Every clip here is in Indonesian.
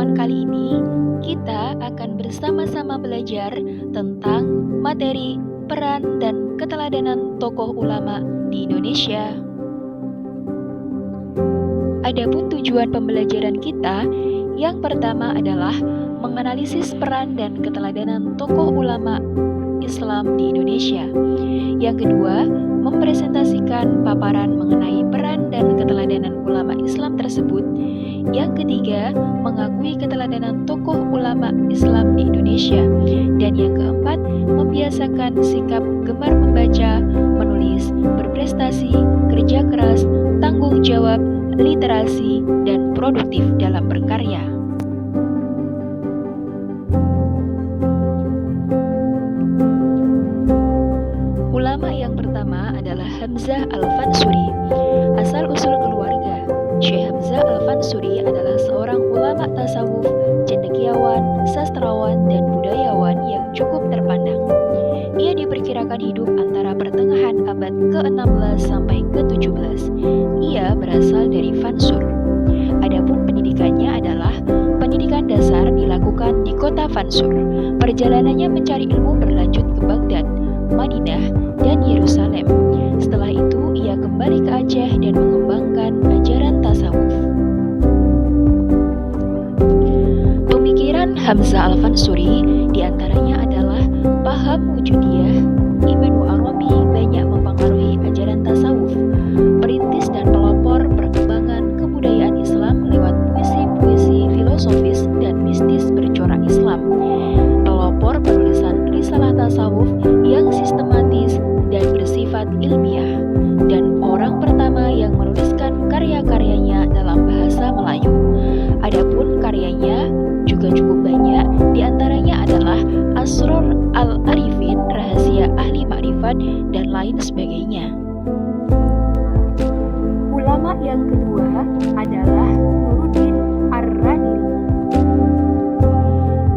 pertemuan kali ini, kita akan bersama-sama belajar tentang materi peran dan keteladanan tokoh ulama di Indonesia. Adapun tujuan pembelajaran kita, yang pertama adalah menganalisis peran dan keteladanan tokoh ulama Islam di Indonesia. Yang kedua, mempresentasikan paparan mengenai peran dan keteladanan ulama Islam tersebut. Yang ketiga, mengakui keteladanan tokoh ulama Islam di Indonesia. Dan yang keempat, membiasakan sikap gemar membaca, menulis, berprestasi, kerja keras, tanggung jawab, literasi, dan produktif dalam berkarya. Ulama yang pertama adalah Hamzah Al-Fansuri. Asal-usul keluarga, Syekh Hamzah Al-Fansuri adalah seorang ulama tasawuf, cendekiawan, sastrawan, dan budayawan yang cukup terpandang. Ia diperkirakan hidup antara pertengahan abad ke-16 sampai ke-17. Ia berasal dari Fansur. Adapun pendidikannya adalah pendidikan dasar dilakukan di kota Fansur. Perjalanannya mencari ilmu berlanjut ke Baghdad, Madinah, dan Yerusalem. Setelah itu, ia kembali ke Aceh dan mengembangkan ajaran tasawuf. Pemikiran Hamzah Al-Fansuri diantaranya adalah paham wujudiyah. Ibnu Arabi banyak mempengaruhi ajaran tasawuf. Perintis dan pelopor perkembangan kebudayaan Islam lewat puisi-puisi filosofis dan mistis bercorak Islam. Pelopor penulisan risalah tasawuf yang sistematis dan bersifat ilmiah, dan orang pertama yang menuliskan karya-karyanya dalam bahasa Melayu. Adapun karyanya juga cukup banyak, diantaranya adalah Asror Al-Arifin, Rahasia Ahli Makrifat, dan lain sebagainya. Ulama yang kedua adalah Nuruddin Ar-Raniri.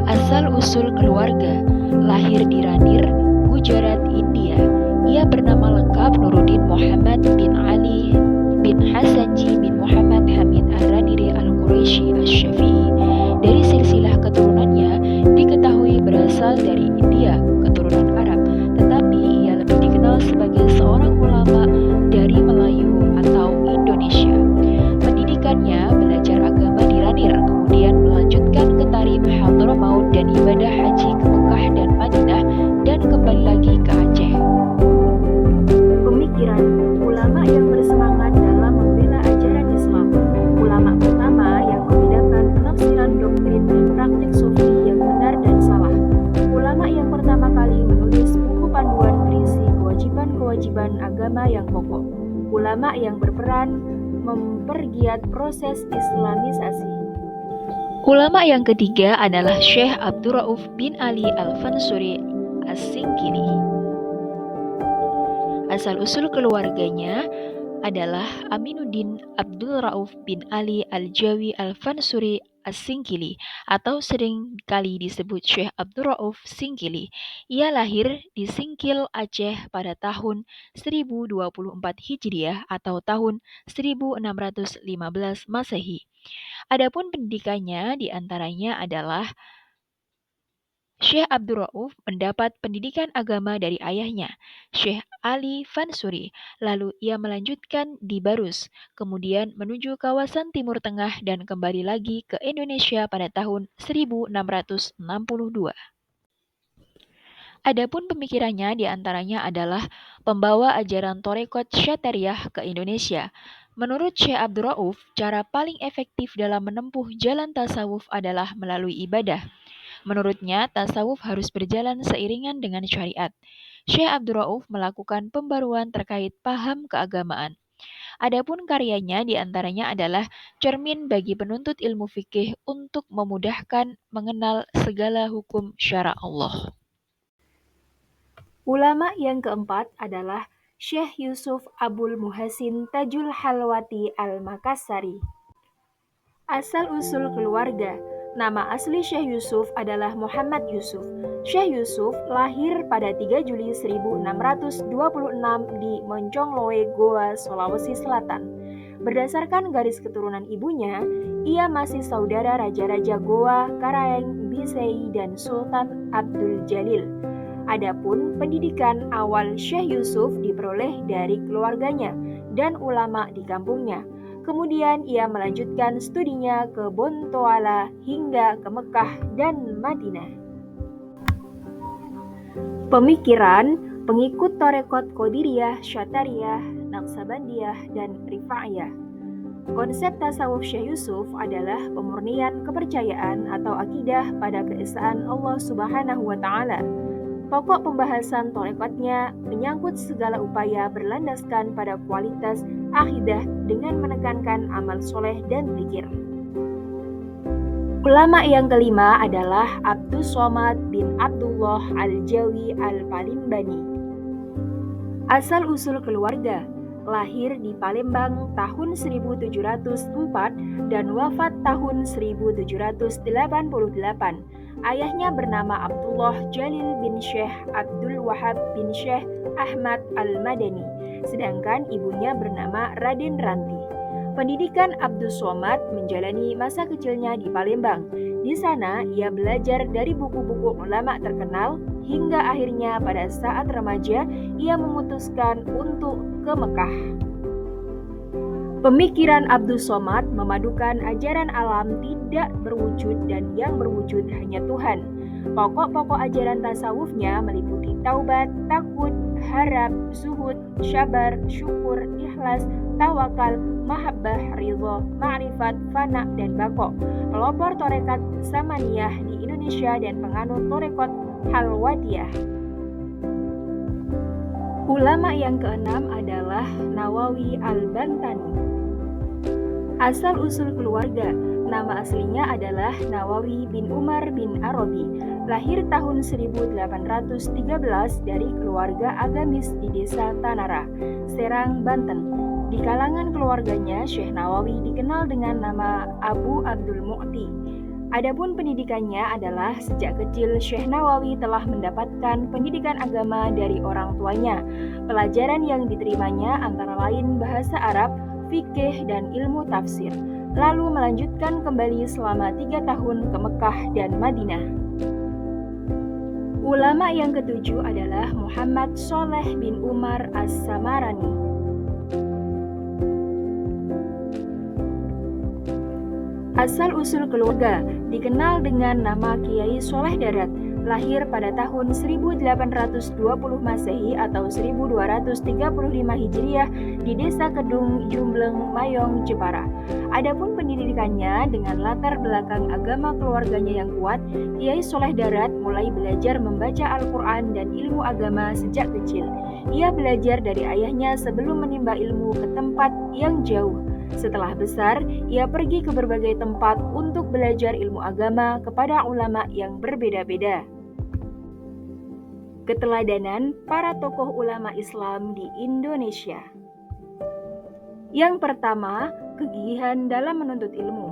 Asal-usul keluarga, lahir di Ranir, Gujarat, India. Ia bernama lengkap Nuruddin Muhammad bin Ali bin Hasanji bin Muhammad Hamid Ar-Raniri Al-Quraisy Asy-Syafi'i. Dari silsilah keturunannya diketahui berasal dari India, keturunan Arab, tetapi ia lebih dikenal sebagai seorang ulama dari Melayu atau Indonesia. Pendidikannya belajar agama di Ranir, kemudian melanjutkan ke Tarim, Hadramaut, dan ibadah haji ke Mekah dan Madinah, dan kembali lagi ke Aceh. Pemikiran ulama yang bersemangat dalam membela ajaran Islam. Ulama pertama yang membedakan penafsiran doktrin dan praktik sufi yang benar dan salah. Ulama yang pertama kali menulis buku panduan berisi kewajiban-kewajiban agama yang pokok. Ulama yang berperan mempergiat proses Islamisasi. Ulama yang ketiga adalah Syekh Abdurrauf bin Ali Al-Fansuri As-Singkili. Asal-usul keluarganya adalah Aminuddin Abdul Rauf bin Ali Al-Jawi Al-Fansuri As-Singkili, atau sering kali disebut Syekh Abdul Rauf Singkili. Ia lahir di Singkil, Aceh pada tahun 1024 Hijriah atau tahun 1615 Masehi. Adapun pendidikannya diantaranya adalah Syekh Abdul Rauf mendapat pendidikan agama dari ayahnya, Syekh Ali Fansuri. Lalu ia melanjutkan di Barus, kemudian menuju kawasan Timur Tengah dan kembali lagi ke Indonesia pada tahun 1662. Adapun pemikirannya diantaranya adalah pembawa ajaran Torekot Syatariah ke Indonesia. Menurut Syekh Abdul Rauf, cara paling efektif dalam menempuh jalan tasawuf adalah melalui ibadah. Menurutnya, tasawuf harus berjalan seiringan dengan syariat. Syekh Abdul Rauf melakukan pembaruan terkait paham keagamaan. Adapun karyanya diantaranya adalah cermin bagi penuntut ilmu fikih untuk memudahkan mengenal segala hukum syara Allah. Ulama yang keempat adalah Syekh Yusuf Abul Muhasin Tajul Halwati Al-Makassari. Asal-usul keluarga, nama asli Syekh Yusuf adalah Muhammad Yusuf. Syekh Yusuf lahir pada 3 Juli 1626 di Moncongloe, Goa, Sulawesi Selatan. Berdasarkan garis keturunan ibunya, ia masih saudara Raja-Raja Goa, Karaeng, Bisei, dan Sultan Abdul Jalil. Adapun pendidikan awal Syekh Yusuf diperoleh dari keluarganya dan ulama di kampungnya. Kemudian ia melanjutkan studinya ke Bontoala hingga ke Mekah dan Madinah. Pemikiran pengikut Torekot Qadiriyah, Syatariyah, Naqsabandiyah, dan Rifa'iyah. Konsep tasawuf Syekh Yusuf adalah pemurnian kepercayaan atau akidah pada keesaan Allah Subhanahu wa Ta'ala. Pokok pembahasan torekotnya menyangkut segala upaya berlandaskan pada kualitas akidah dengan menekankan amal soleh dan zikir. Ulama yang kelima adalah Abdus Somad bin Abdullah Al-Jawi Al-Palimbani. Asal-usul keluarga, lahir di Palembang tahun 1704 dan wafat tahun 1788. Ayahnya bernama Abdullah Jalil bin Syekh Abdul Wahab bin Syekh Ahmad Al-Madani, sedangkan ibunya bernama Raden Ranti. Pendidikan Abdus Somad menjalani masa kecilnya di Palembang. Di sana ia belajar dari buku-buku ulama terkenal hingga akhirnya pada saat remaja ia memutuskan untuk ke Mekah. Pemikiran Abdus Somad memadukan ajaran alam tidak berwujud dan yang berwujud hanya Tuhan. Pokok-pokok ajaran tasawufnya meliputi taubat, takut, harap, zuhud, syabar, syukur, ikhlas, tawakal, mahabbah, ridho, ma'rifat, fana, dan bako. Pelopor torekat Samaniyah di Indonesia dan penganut torekot Halwatiyah. Ulama yang keenam adalah Nawawi Al-Bantani. Asal-usul keluarga, nama aslinya adalah Nawawi bin Umar bin Arabi. Lahir tahun 1813 dari keluarga agamis di desa Tanara, Serang, Banten. Di kalangan keluarganya, Syekh Nawawi dikenal dengan nama Abu Abdul Mu'ti. Adapun pendidikannya adalah sejak kecil Syekh Nawawi telah mendapatkan pendidikan agama dari orang tuanya. Pelajaran yang diterimanya antara lain bahasa Arab, fikih, dan ilmu tafsir. Lalu melanjutkan kembali selama 3 tahun ke Mekah dan Madinah. Ulama yang ketujuh adalah Muhammad Sholeh bin Umar As-Samarani. Asal-usul keluarga, dikenal dengan nama Kiai Soleh Darat, lahir pada tahun 1820 Masehi atau 1235 Hijriah di Desa Kedung, Jumbleng, Mayong, Jepara. Adapun pendidikannya dengan latar belakang agama keluarganya yang kuat, Kiai Soleh Darat mulai belajar membaca Al-Quran dan ilmu agama sejak kecil. Ia belajar dari ayahnya sebelum menimba ilmu ke tempat yang jauh. Setelah besar, ia pergi ke berbagai tempat untuk belajar ilmu agama kepada ulama yang berbeda-beda. Keteladanan para tokoh ulama Islam di Indonesia. Yang pertama, kegigihan dalam menuntut ilmu.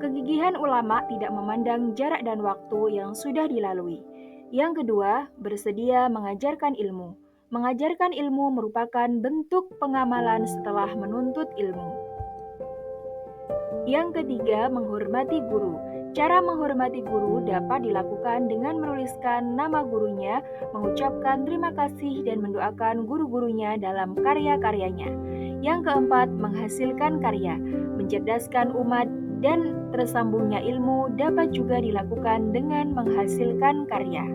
Kegigihan ulama tidak memandang jarak dan waktu yang sudah dilalui. Yang kedua, bersedia mengajarkan ilmu. Mengajarkan ilmu merupakan bentuk pengamalan setelah menuntut ilmu. Yang ketiga, menghormati guru. Cara menghormati guru dapat dilakukan dengan menuliskan nama gurunya, mengucapkan terima kasih dan mendoakan guru-gurunya dalam karya-karyanya. Yang keempat, menghasilkan karya, mencerdaskan umat dan tersambungnya ilmu dapat juga dilakukan dengan menghasilkan karya.